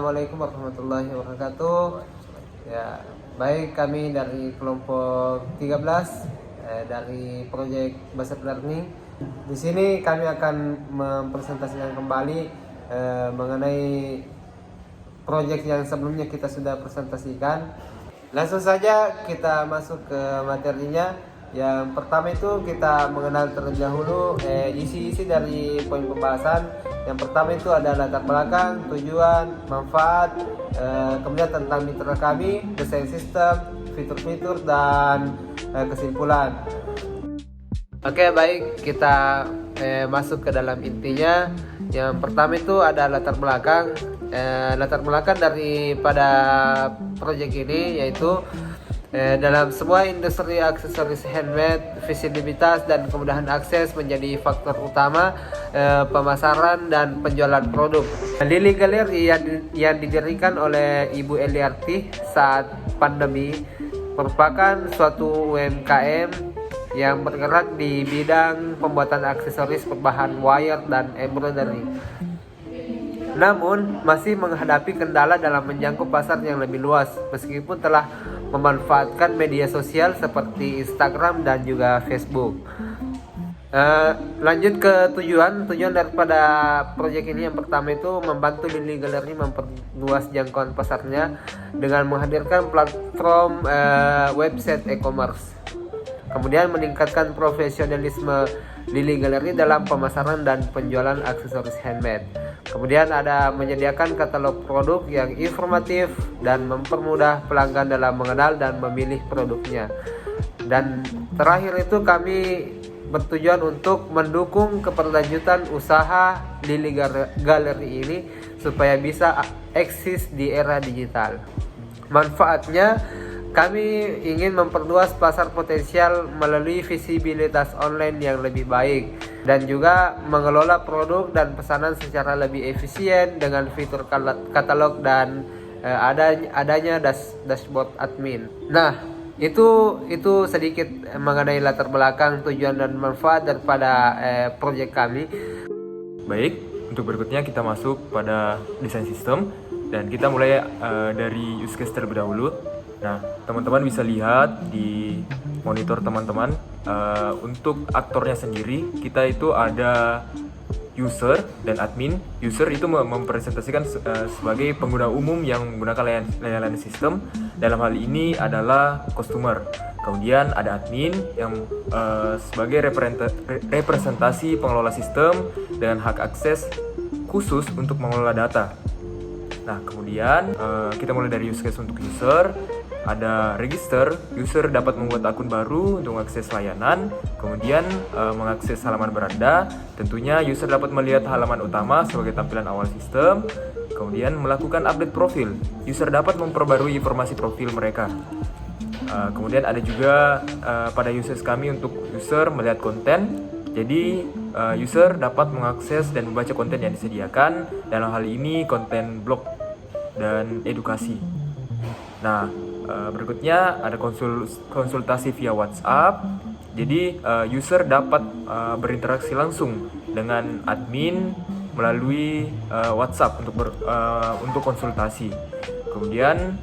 Assalamualaikum warahmatullahi wabarakatuh. Ya, baik, kami dari kelompok 13 dari proyek Basat Learning. Di sini kami akan mempresentasikan kembali mengenai proyek yang sebelumnya kita sudah presentasikan. Langsung saja kita masuk ke materinya. Yang pertama itu kita mengenal terlebih dahulu isi-isi dari poin pembahasan. Yang pertama itu ada latar belakang, tujuan, manfaat, kemudian tentang mitra kami, desain sistem, fitur-fitur, dan kesimpulan. Oke, baik, kita masuk ke dalam intinya. Yang pertama itu ada latar belakang. Latar belakang daripada proyek ini yaitu dalam semua industri aksesoris handmade, visibilitas dan kemudahan akses menjadi faktor utama pemasaran dan penjualan produk. Lily Gallery yang didirikan oleh Ibu Eliarti saat pandemi merupakan suatu UMKM yang bergerak di bidang pembuatan aksesoris berbahan wire dan embroidery. Namun masih menghadapi kendala dalam menjangkau pasar yang lebih luas meskipun telah memanfaatkan media sosial seperti Instagram dan juga Facebook. Lanjut ke tujuan daripada proyek ini. Yang pertama itu membantu Lily Gallery memperluas jangkauan pasarnya dengan menghadirkan platform website e-commerce. Kemudian meningkatkan profesionalisme Lily Gallery dalam pemasaran dan penjualan aksesoris handmade. Kemudian ada menyediakan katalog produk yang informatif dan mempermudah pelanggan dalam mengenal dan memilih produknya. Dan terakhir itu kami bertujuan untuk mendukung keberlanjutan usaha Lily Gallery ini supaya bisa eksis di era digital. Manfaatnya, kami ingin memperluas pasar potensial melalui visibilitas online yang lebih baik dan juga mengelola produk dan pesanan secara lebih efisien dengan fitur katalog dan adanya dashboard admin. Nah, itu sedikit mengenai latar belakang, tujuan dan manfaat daripada proyek kami. Baik, untuk berikutnya kita masuk pada desain sistem dan kita mulai dari use case terlebih dahulu. Nah, teman-teman bisa lihat di monitor teman-teman, untuk aktornya sendiri kita itu ada user dan admin. User itu mempresentasikan sebagai pengguna umum yang menggunakan layanan sistem. Dalam hal ini adalah customer. Kemudian ada admin yang sebagai representasi pengelola sistem dengan hak akses khusus untuk mengelola data. Nah, kemudian kita mulai dari use case untuk user. Ada register, user dapat membuat akun baru untuk mengakses layanan, kemudian mengakses halaman beranda. Tentunya user dapat melihat halaman utama sebagai tampilan awal sistem, kemudian melakukan update profil. User dapat memperbarui informasi profil mereka. Kemudian ada juga pada users kami untuk user melihat konten. Jadi user dapat mengakses dan membaca konten yang disediakan. Dalam hal ini konten blog dan edukasi. Nah, berikutnya ada konsultasi via WhatsApp. Jadi user dapat berinteraksi langsung dengan admin melalui WhatsApp untuk konsultasi. Kemudian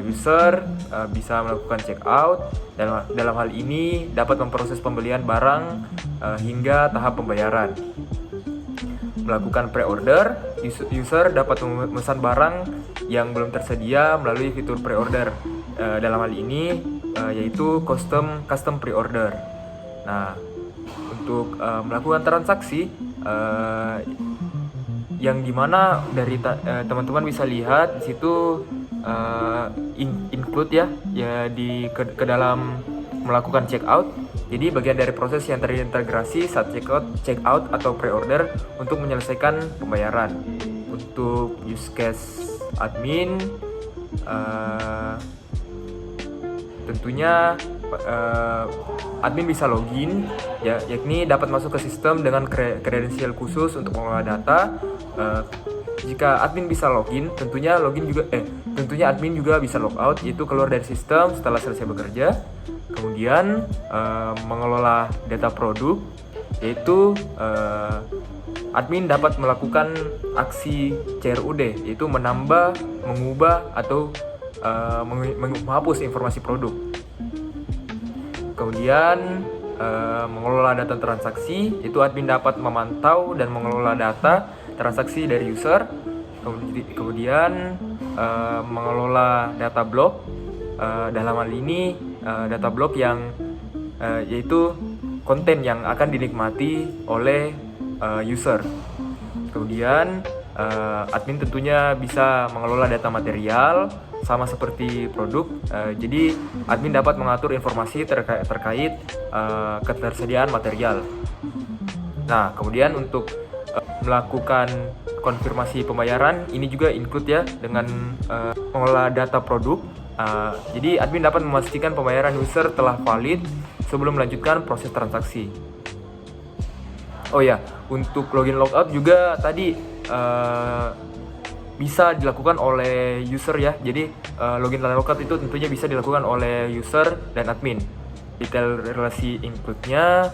user bisa melakukan check out. Dalam hal ini dapat memproses pembelian barang hingga tahap pembayaran. Melakukan pre-order, user dapat memesan barang yang belum tersedia melalui fitur pre-order. Dalam hal ini yaitu custom pre-order. Nah, untuk melakukan transaksi yang dimana dari teman-teman bisa lihat di situ include ya ke dalam melakukan check out. Jadi bagian dari proses yang terintegrasi saat check out atau pre-order untuk menyelesaikan pembayaran. Untuk use case admin, tentunya admin bisa login, yakni dapat masuk ke sistem dengan kredensial khusus untuk mengelola data. Jika admin bisa login, tentunya admin juga bisa logout, yaitu keluar dari sistem setelah selesai bekerja. Kemudian mengelola data produk, yaitu admin dapat melakukan aksi CRUD, yaitu menambah, mengubah, atau menghapus informasi produk. Kemudian mengelola data transaksi, itu admin dapat memantau dan mengelola data transaksi dari user. Kemudian mengelola data block, dalam hal ini data block yang yaitu konten yang akan dinikmati oleh user. Kemudian admin tentunya bisa mengelola data material sama seperti produk. Jadi admin dapat mengatur informasi terkait ketersediaan material. Nah, kemudian untuk melakukan konfirmasi pembayaran, ini juga include ya dengan mengelola data produk. Jadi admin dapat memastikan pembayaran user telah valid sebelum melanjutkan proses transaksi. Oh ya, untuk login logout juga tadi bisa dilakukan oleh user ya. Jadi login dan logout itu tentunya bisa dilakukan oleh user dan admin. Detail relasi include-nya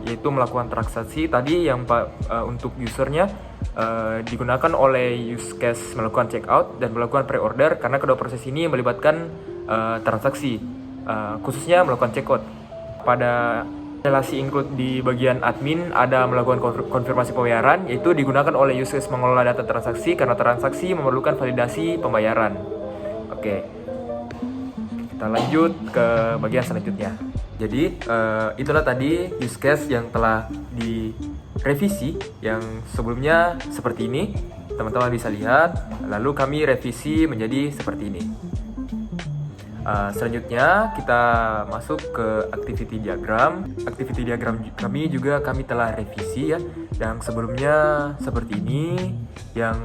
yaitu melakukan transaksi tadi yang untuk usernya digunakan oleh use case melakukan checkout dan melakukan pre-order, karena kedua proses ini melibatkan transaksi, khususnya melakukan checkout. Pada relasi include di bagian admin ada melakukan konfirmasi pembayaran, yaitu digunakan oleh use case mengelola data transaksi karena transaksi memerlukan validasi pembayaran. Oke, kita lanjut ke bagian selanjutnya. Jadi itulah tadi use case yang telah direvisi, yang sebelumnya seperti ini, teman-teman bisa lihat, lalu kami revisi menjadi seperti ini. Selanjutnya kita masuk ke activity diagram. Activity diagram kami telah revisi ya, yang sebelumnya seperti ini, yang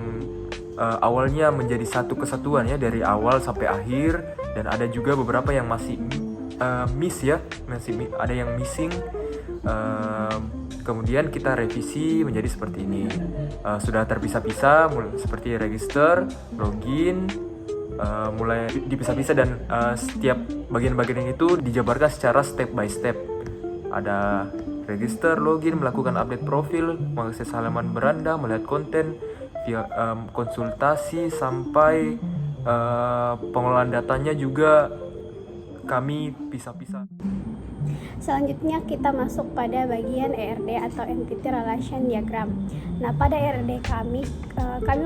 awalnya menjadi satu kesatuan ya dari awal sampai akhir, dan ada juga beberapa yang masih miss ya, masih ada yang missing. Kemudian kita revisi menjadi seperti ini, sudah terpisah-pisah seperti register, login, mulai dipisah-pisah, dan setiap bagian-bagian itu dijabarkan secara step by step. Ada register, login, melakukan update profil, mengakses halaman beranda, melihat konten, via konsultasi, sampai pengelolaan datanya juga kami pisah-pisah. Selanjutnya kita masuk pada bagian ERD atau Entity Relation Diagram. Nah, pada ERD kami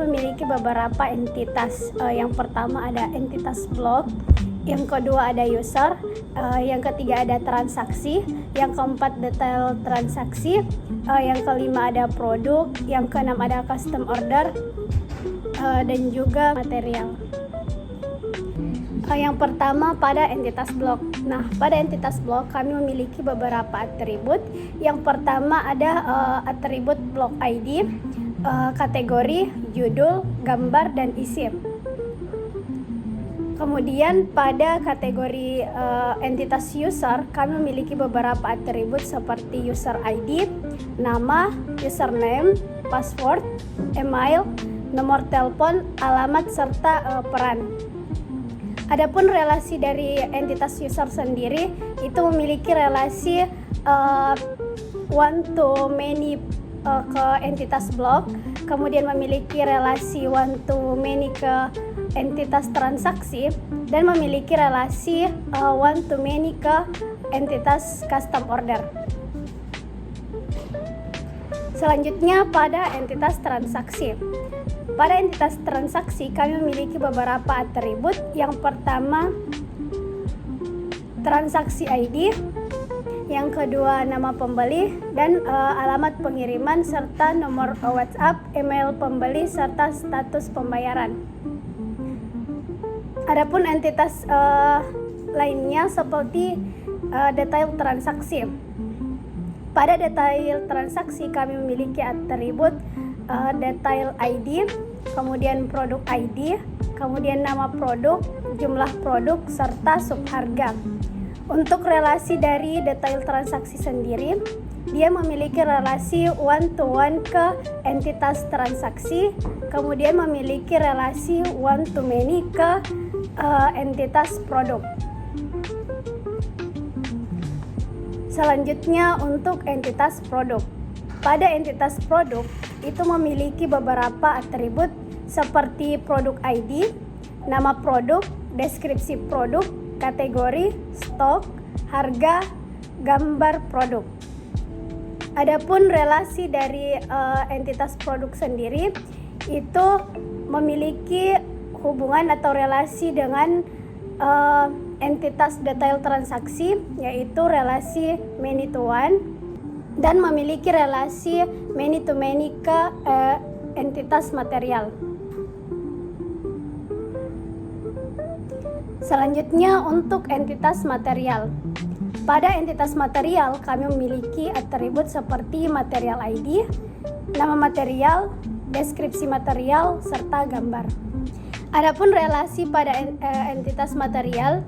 memiliki beberapa entitas. Yang pertama ada entitas blok, yang kedua ada user, yang ketiga ada transaksi, yang keempat detail transaksi, yang kelima ada produk, yang keenam ada custom order, dan juga material. Yang pertama pada entitas blok. Nah, pada entitas blok kami memiliki beberapa atribut. Yang pertama ada atribut blok ID, kategori, judul, gambar, dan isim. Kemudian pada kategori entitas user kami memiliki beberapa atribut seperti user ID, nama, username, password, email, nomor telepon, alamat, serta peran. Adapun relasi dari entitas user sendiri itu memiliki relasi one to many ke entitas blok, kemudian memiliki relasi one to many ke entitas transaksi, dan memiliki relasi one to many ke entitas custom order. Selanjutnya pada entitas transaksi. Pada entitas transaksi kami memiliki beberapa atribut. Yang pertama transaksi ID, yang kedua nama pembeli dan alamat pengiriman serta nomor WhatsApp, email pembeli serta status pembayaran. Adapun entitas lainnya seperti detail transaksi. Pada detail transaksi kami memiliki atribut detail ID, kemudian produk ID, kemudian nama produk, jumlah produk, serta subharga. Untuk relasi dari detail transaksi sendiri, dia memiliki relasi one to one ke entitas transaksi, kemudian memiliki relasi one to many ke entitas produk. Selanjutnya untuk entitas produk. pada entitas produk itu memiliki beberapa atribut seperti produk ID, nama produk, deskripsi produk, kategori, stok, harga, gambar produk. Adapun relasi dari entitas produk sendiri itu memiliki hubungan atau relasi dengan entitas detail transaksi, yaitu relasi many to one, dan memiliki relasi many to many ke entitas material. Selanjutnya untuk entitas material. Pada entitas material kami memiliki atribut seperti material ID, nama material, deskripsi material, serta gambar. Adapun relasi pada entitas material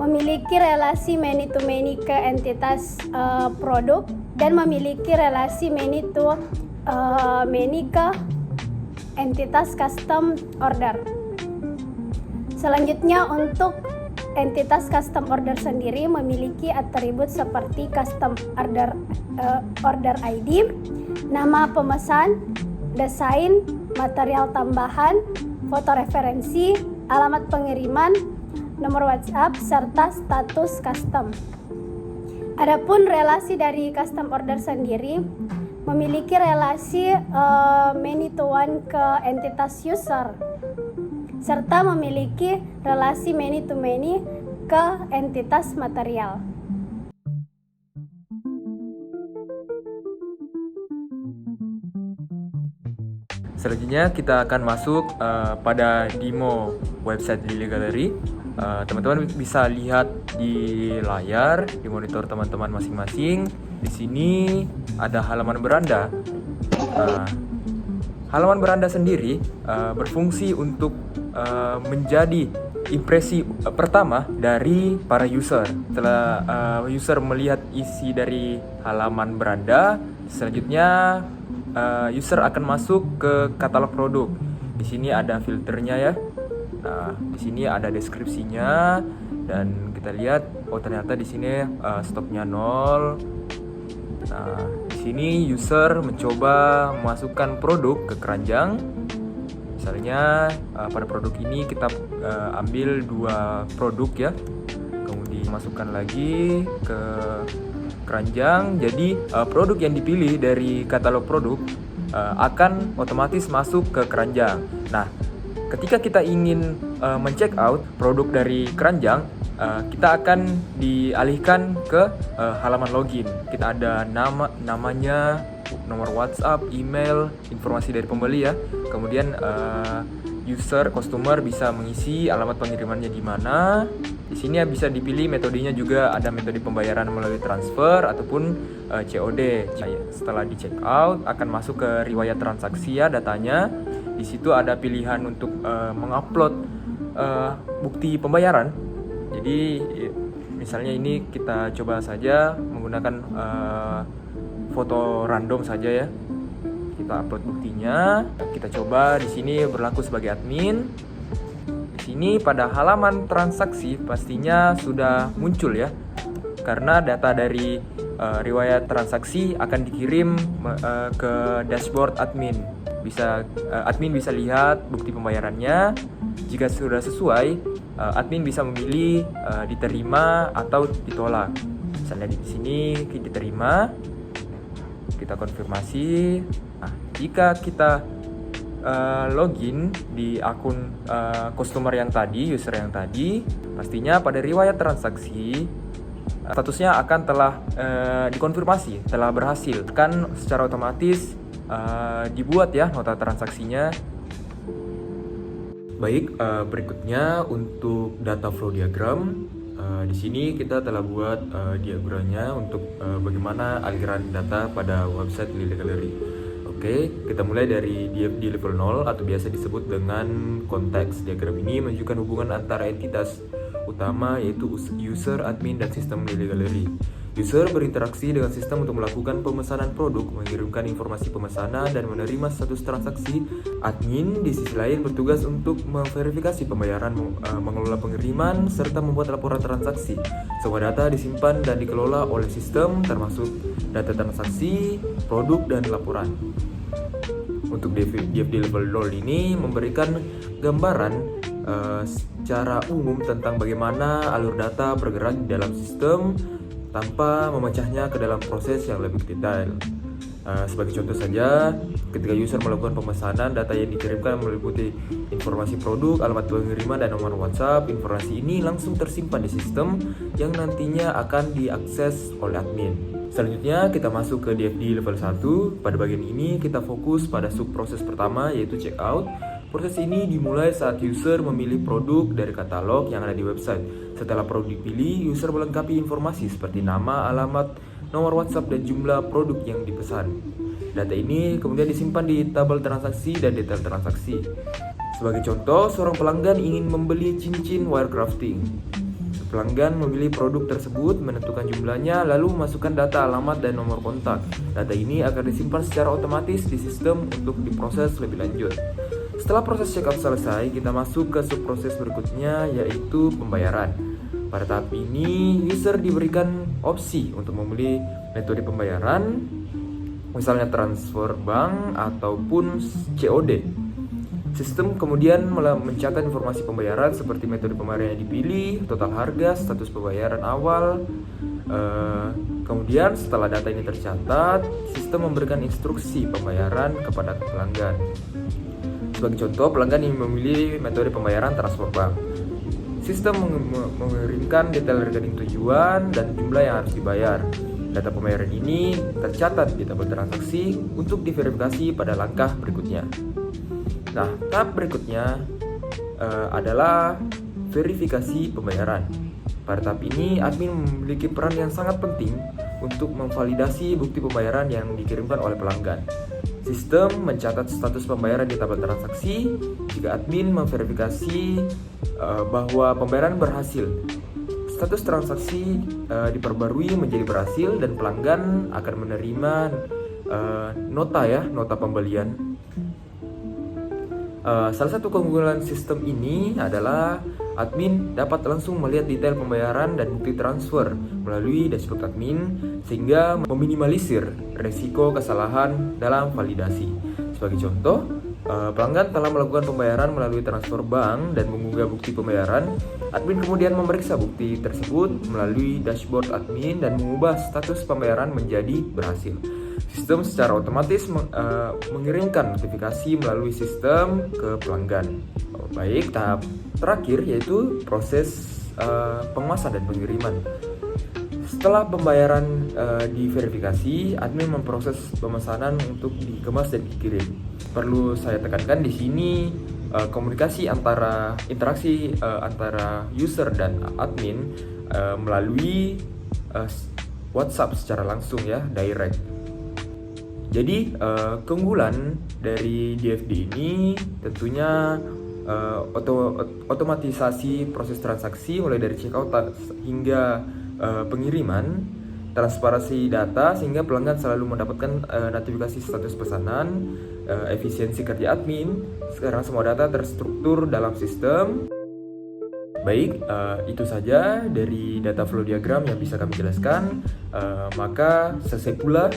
memiliki relasi many to many ke entitas produk dan memiliki relasi many to many ke entitas custom order. Selanjutnya untuk entitas custom order sendiri memiliki atribut seperti custom order ID, nama pemesan, desain, material tambahan, foto referensi, alamat pengiriman, nomor WhatsApp, serta status custom. Adapun relasi dari custom order sendiri memiliki relasi many to one ke entitas user, serta memiliki relasi many to many ke entitas material. Selanjutnya kita akan masuk pada demo website Lily Gallery. Teman-teman bisa lihat di layar, di monitor teman-teman masing-masing. Di sini ada halaman beranda. Halaman beranda sendiri berfungsi untuk menjadi impresi pertama dari para user. Setelah user melihat isi dari halaman beranda, selanjutnya user akan masuk ke katalog produk. Di sini ada filternya ya. Nah, di sini ada deskripsinya dan kita lihat ternyata di sini stoknya 0. Nah, di sini user mencoba memasukkan produk ke keranjang. Misalnya pada produk ini kita ambil 2 produk ya. Kemudian masukkan lagi ke keranjang. Jadi produk yang dipilih dari katalog produk akan otomatis masuk ke keranjang. Nah, ketika kita ingin men-check out produk dari keranjang, kita akan dialihkan ke halaman login. Kita ada namanya, nomor WhatsApp, email, informasi dari pembeli ya. Kemudian customer bisa mengisi alamat pengirimannya di mana. Di sini bisa dipilih metodenya juga, ada metode pembayaran melalui transfer ataupun COD. Setelah di check out akan masuk ke riwayat transaksi ya datanya. Di situ ada pilihan untuk mengupload bukti pembayaran. Jadi misalnya ini kita coba saja menggunakan foto random saja ya. Kita upload buktinya. Kita coba di sini berlaku sebagai admin. Di sini pada halaman transaksi pastinya sudah muncul ya. Karena data dari riwayat transaksi akan dikirim ke dashboard admin. Admin bisa lihat bukti pembayarannya. Jika sudah sesuai, admin bisa memilih diterima atau ditolak. Misalnya di sini diterima, kita konfirmasi. Nah, jika kita login di akun customer yang tadi, user yang tadi, pastinya pada riwayat transaksi statusnya akan telah dikonfirmasi, telah berhasil. Kan secara otomatis dibuat ya nota transaksinya. Baik, berikutnya untuk data flow diagram. Di sini kita telah buat diagramnya untuk bagaimana aliran data pada website Lily Gallery. Oke, kita mulai dari di level 0 atau biasa disebut dengan konteks. Diagram ini menunjukkan hubungan antara entitas utama yaitu user, admin, dan sistem Lily Gallery. User berinteraksi dengan sistem untuk melakukan pemesanan produk, mengirimkan informasi pemesanan, dan menerima status transaksi. Admin di sisi lain bertugas untuk memverifikasi pembayaran, mengelola pengiriman, serta membuat laporan transaksi. Semua data disimpan dan dikelola oleh sistem, termasuk data transaksi, produk, dan laporan. Untuk DFD level 0 ini memberikan gambaran secara umum tentang bagaimana alur data bergerak di dalam sistem tanpa memecahnya ke dalam proses yang lebih detail. Sebagai contoh saja, ketika user melakukan pemesanan, data yang dikirimkan meliputi informasi produk, alamat pengiriman, dan nomor WhatsApp. Informasi ini langsung tersimpan di sistem yang nantinya akan diakses oleh admin. Selanjutnya kita masuk ke DFD level 1. Pada bagian ini kita fokus pada subproses pertama, yaitu checkout. Proses ini dimulai saat user memilih produk dari katalog yang ada di website. Setelah produk dipilih, user melengkapi informasi seperti nama, alamat, nomor WhatsApp, dan jumlah produk yang dipesan. Data ini kemudian disimpan di tabel transaksi dan detail transaksi. Sebagai contoh, seorang pelanggan ingin membeli cincin wire crafting. Pelanggan memilih produk tersebut, menentukan jumlahnya, lalu memasukkan data alamat dan nomor kontak. Data ini akan disimpan secara otomatis di sistem untuk diproses lebih lanjut. Setelah proses checkout selesai, kita masuk ke subproses berikutnya, yaitu pembayaran. Pada tahap ini, user diberikan opsi untuk memilih metode pembayaran, misalnya transfer bank ataupun COD. Sistem kemudian mencatat informasi pembayaran seperti metode pembayaran yang dipilih, total harga, status pembayaran awal. Kemudian setelah data ini tercatat, sistem memberikan instruksi pembayaran kepada pelanggan. Sebagai contoh, pelanggan ingin memilih metode pembayaran transfer bank. Sistem mengirimkan detail rekening tujuan dan jumlah yang harus dibayar. Data pembayaran ini tercatat di tabel transaksi untuk diverifikasi pada langkah berikutnya. Nah, tahap berikutnya adalah verifikasi pembayaran. Pada tahap ini, admin memiliki peran yang sangat penting untuk memvalidasi bukti pembayaran yang dikirimkan oleh pelanggan. Sistem mencatat status pembayaran di tabel transaksi. Jika admin memverifikasi bahwa pembayaran berhasil, status transaksi diperbarui menjadi berhasil dan pelanggan akan menerima nota pembelian. Salah satu keunggulan sistem ini adalah admin dapat langsung melihat detail pembayaran dan bukti transfer melalui dashboard admin, sehingga meminimalisir resiko kesalahan dalam validasi. Sebagai contoh, pelanggan telah melakukan pembayaran melalui transfer bank dan mengunggah bukti pembayaran. Admin kemudian memeriksa bukti tersebut melalui dashboard admin dan mengubah status pembayaran menjadi berhasil. Sistem secara otomatis mengirimkan notifikasi melalui sistem ke pelanggan. Baik, tahap terakhir yaitu proses pengemasan dan pengiriman. Setelah pembayaran diverifikasi, admin memproses pemesanan untuk dikemas dan dikirim. Perlu saya tekankan di sini interaksi antara user dan admin melalui WhatsApp secara langsung ya, direct. Jadi keunggulan dari DFD ini tentunya otomatisasi proses transaksi mulai dari checkout hingga pengiriman, transparansi data sehingga pelanggan selalu mendapatkan notifikasi status pesanan, efisiensi kerja admin, sekarang semua data terstruktur dalam sistem. Baik, itu saja dari data flow diagram yang bisa kami jelaskan. Maka selesai pula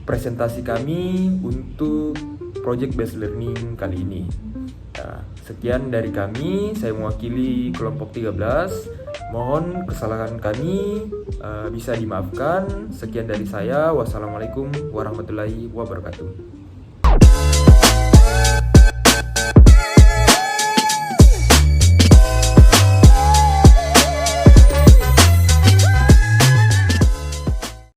presentasi kami untuk Project Based Learning kali ini. Sekian dari kami, saya mewakili kelompok 13. Mohon kesalahan kami bisa dimaafkan. Sekian dari saya. Wassalamualaikum warahmatullahi wabarakatuh.